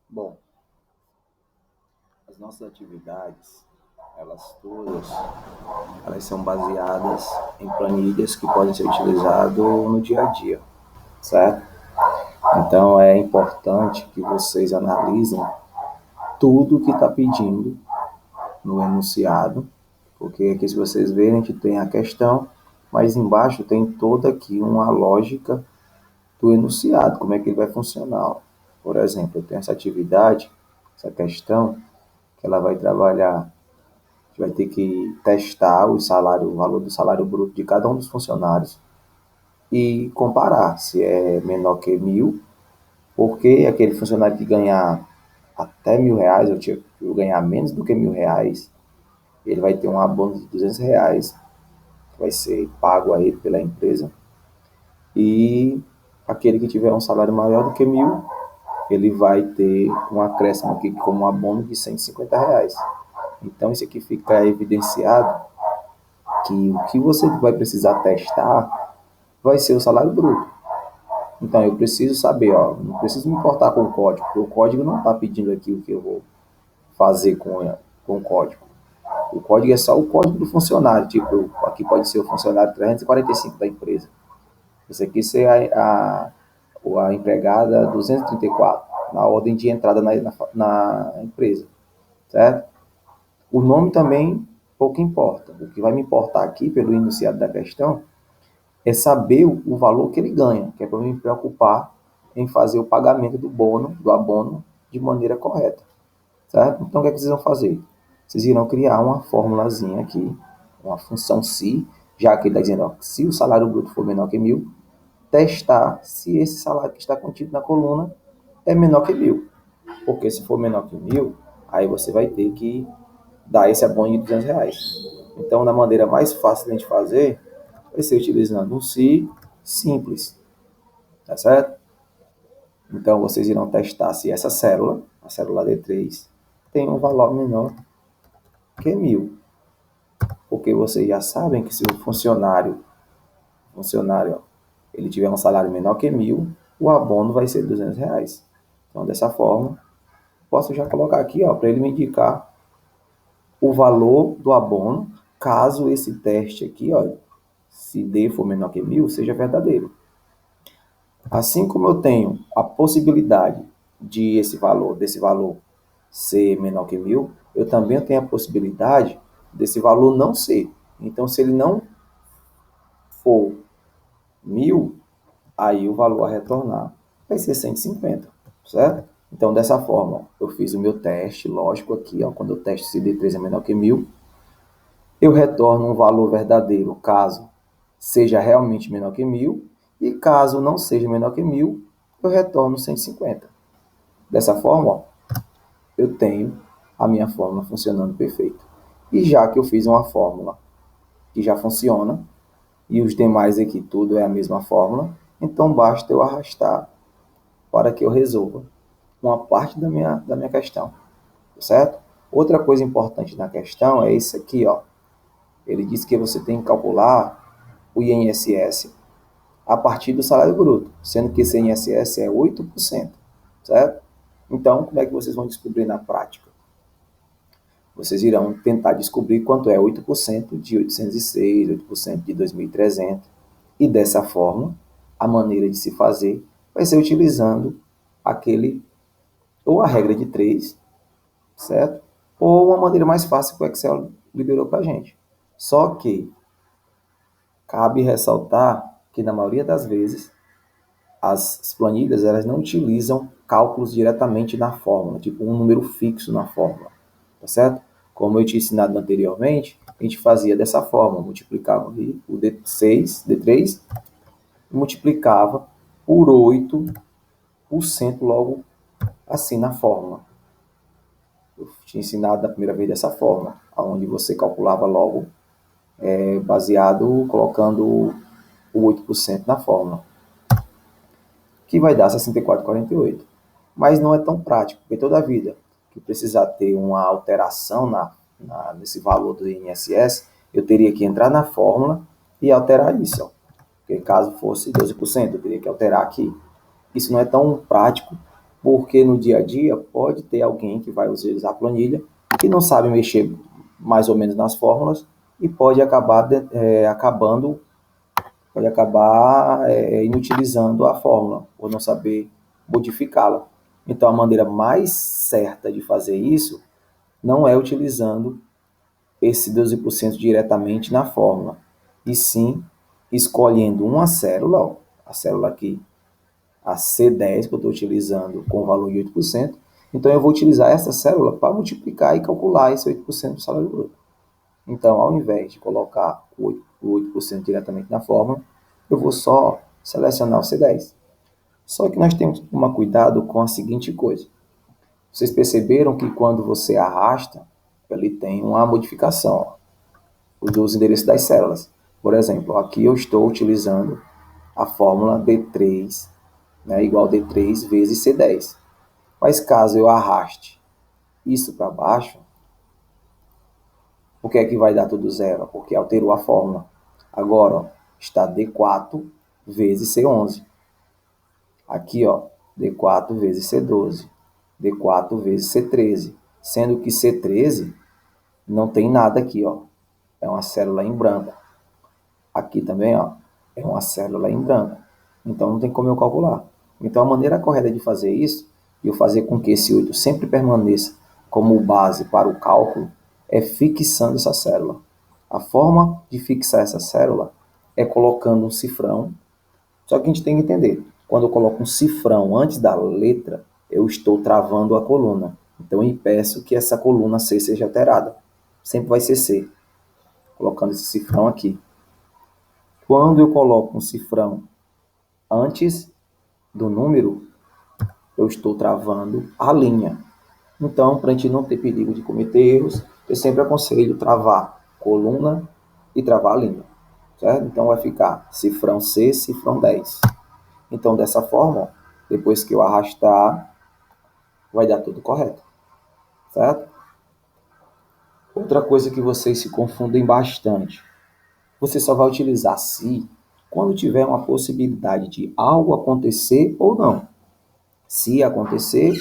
Bom, as nossas atividades, elas todas, elas são baseadas em planilhas que podem ser utilizadas no dia a dia, certo? Então é importante que vocês analisem tudo que está pedindo no enunciado, porque aqui se vocês verem a gente tem a questão, mas embaixo tem toda aqui uma lógica do enunciado, como é que ele vai funcionar. Por exemplo, eu tenho essa atividade, essa questão, que ela vai trabalhar. A gente vai ter que testar o valor do salário bruto de cada um dos funcionários e comparar se é menor que 1.000, porque aquele funcionário que ganhar até R$ 1.000, eu ganhar menos do que R$ 1.000, ele vai ter um abono de R$ 200, que vai ser pago a ele pela empresa. E aquele que tiver um salário maior do que 1.000, ele vai ter um acréscimo aqui como um abono de R$ 150. Então, isso aqui fica evidenciado que o que você vai precisar testar vai ser o salário bruto. Então, eu preciso saber, ó, não preciso me importar com o código, porque o código não está pedindo aqui o que eu vou fazer com o código. O código é só o código do funcionário, tipo, aqui pode ser o funcionário 345 da empresa. Esse aqui ser a empregada 234, na ordem de entrada na empresa, certo? O nome também pouco importa. O que vai me importar aqui, pelo enunciado da questão, é saber o valor que ele ganha, que é para me preocupar em fazer o pagamento do abono, de maneira correta, certo? Então, o que é que vocês vão fazer? Vocês irão criar uma formulazinha aqui, uma função se, já que ele está dizendo, ó, se o salário bruto for menor que 1.000, testar se esse salário que está contido na coluna é menor que 1.000. Porque se for menor que 1.000, aí você vai ter que dar esse abono de R$ 200. Então, na maneira mais fácil de a gente fazer, vai ser utilizando um se simples, tá certo? Então, vocês irão testar se essa célula, a célula D3, tem um valor menor que 1.000. Porque vocês já sabem que se o funcionário ele tiver um salário menor que 1.000, o abono vai ser R$ 200. Então, dessa forma, posso já colocar aqui, ó, para ele me indicar o valor do abono, caso esse teste aqui, ó, se D for menor que 1.000, seja verdadeiro. Assim como eu tenho a possibilidade desse valor ser menor que 1.000, eu também tenho a possibilidade desse valor não ser. Então, se ele não for 1.000, aí o valor a retornar vai ser 150, certo? Então, dessa forma, eu fiz o meu teste, lógico, aqui, ó, quando eu testo se D3 é menor que 1.000, eu retorno um valor verdadeiro caso seja realmente menor que 1.000, e caso não seja menor que 1.000, eu retorno 150. Dessa forma, ó, eu tenho a minha fórmula funcionando perfeito. E já que eu fiz uma fórmula que já funciona, e os demais aqui tudo é a mesma fórmula, então basta eu arrastar para que eu resolva uma parte da minha questão, certo? Outra coisa importante na questão é isso aqui, ó. Ele diz que você tem que calcular o INSS a partir do salário bruto, sendo que esse INSS é 8%, certo? Então, como é que vocês vão descobrir na prática? Vocês irão tentar descobrir quanto é 8% de 806, 8% de 2.300, e dessa forma, a maneira de se fazer vai ser utilizando aquele, ou a regra de 3, certo? Ou uma maneira mais fácil que o Excel liberou para a gente. Só que cabe ressaltar que na maioria das vezes as planilhas elas não utilizam cálculos diretamente na fórmula, tipo um número fixo na fórmula, tá certo? Como eu tinha ensinado anteriormente, a gente fazia dessa forma, multiplicava o D6, D3, multiplicava por 8% logo assim na fórmula. Eu tinha ensinado da primeira vez dessa forma, onde você calculava logo baseado, colocando o 8% na fórmula, que vai dar 64,48. Mas não é tão prático, porque toda a vida que precisar ter uma alteração nesse valor do INSS, eu teria que entrar na fórmula e alterar isso. Ó. Porque caso fosse 12%, eu teria que alterar aqui. Isso não é tão prático porque no dia a dia pode ter alguém que vai utilizar a planilha que não sabe mexer mais ou menos nas fórmulas e pode acabar inutilizando a fórmula ou não saber modificá-la. Então, a maneira mais certa de fazer isso não é utilizando esse 12% diretamente na fórmula, e sim escolhendo uma célula, ó, a célula aqui, a C10, que eu estou utilizando com o valor de 8%, então eu vou utilizar essa célula para multiplicar e calcular esse 8% do salário bruto. Então, ao invés de colocar o 8% diretamente na fórmula, eu vou só selecionar o C10. Só que nós temos que tomar cuidado com a seguinte coisa. Vocês perceberam que quando você arrasta, ele tem uma modificação, ó, dos endereços das células. Por exemplo, aqui eu estou utilizando a fórmula D3, né, igual D3 vezes C10. Mas caso eu arraste isso para baixo, o que é que vai dar tudo zero? Porque alterou a fórmula. Agora, ó, está D4 vezes C11. Aqui, ó, D4 vezes C12. D4 vezes C13. Sendo que C13 não tem nada aqui, ó. É uma célula em branco. Aqui também, ó, é uma célula em branco. Então, não tem como eu calcular. Então, a maneira correta de fazer isso, e eu fazer com que esse 8 sempre permaneça como base para o cálculo, é fixando essa célula. A forma de fixar essa célula é colocando um cifrão. Só que a gente tem que entender, quando eu coloco um cifrão antes da letra, eu estou travando a coluna. Então, eu impeço que essa coluna C seja alterada. Sempre vai ser C, colocando esse cifrão aqui. Quando eu coloco um cifrão antes do número, eu estou travando a linha. Então, para a gente não ter perigo de cometer erros, eu sempre aconselho travar coluna e travar a linha, certo? Então, vai ficar cifrão C, cifrão 10. Então, dessa forma, depois que eu arrastar, vai dar tudo correto, certo? Outra coisa que vocês se confundem bastante, você só vai utilizar se quando tiver uma possibilidade de algo acontecer ou não. Se acontecer,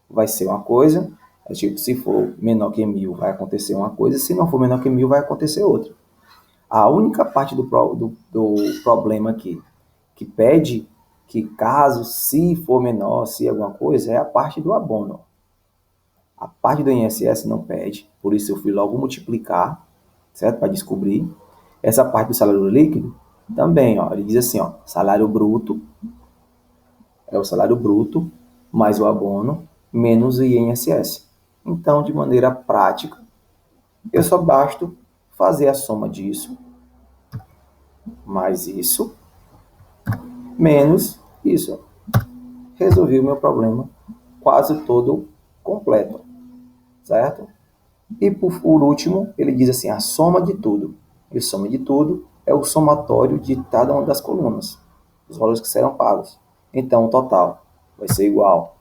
vai ser uma coisa, tipo, se for menor que 1.000, vai acontecer uma coisa, se não for menor que 1.000, vai acontecer outra. A única parte do problema aqui que pede que caso, se for menor, se alguma coisa, é a parte do abono. A parte do INSS não pede, por isso eu fui logo multiplicar, certo? Para descobrir. Essa parte do salário líquido, também, ó, ele diz assim, ó, salário bruto, é o salário bruto, mais o abono, menos o INSS. Então, de maneira prática, eu só basto fazer a soma disso, mais isso, menos isso. Resolvi o meu problema quase todo completo, certo? E por último, ele diz assim, a soma de tudo. E a soma de tudo é o somatório de cada uma das colunas, os valores que serão pagos. Então, o total vai ser igual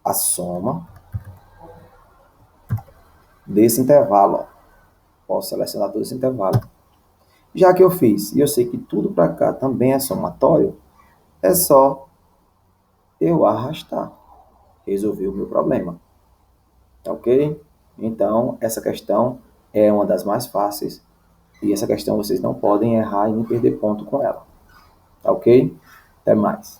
a soma desse intervalo. Ó. Posso selecionar todo esse intervalo. Já que eu fiz, e eu sei que tudo para cá também é somatório, é só eu arrastar. Resolvi o meu problema. Tá ok? Então, essa questão é uma das mais fáceis. E essa questão vocês não podem errar e nem perder ponto com ela. Tá ok? Até mais.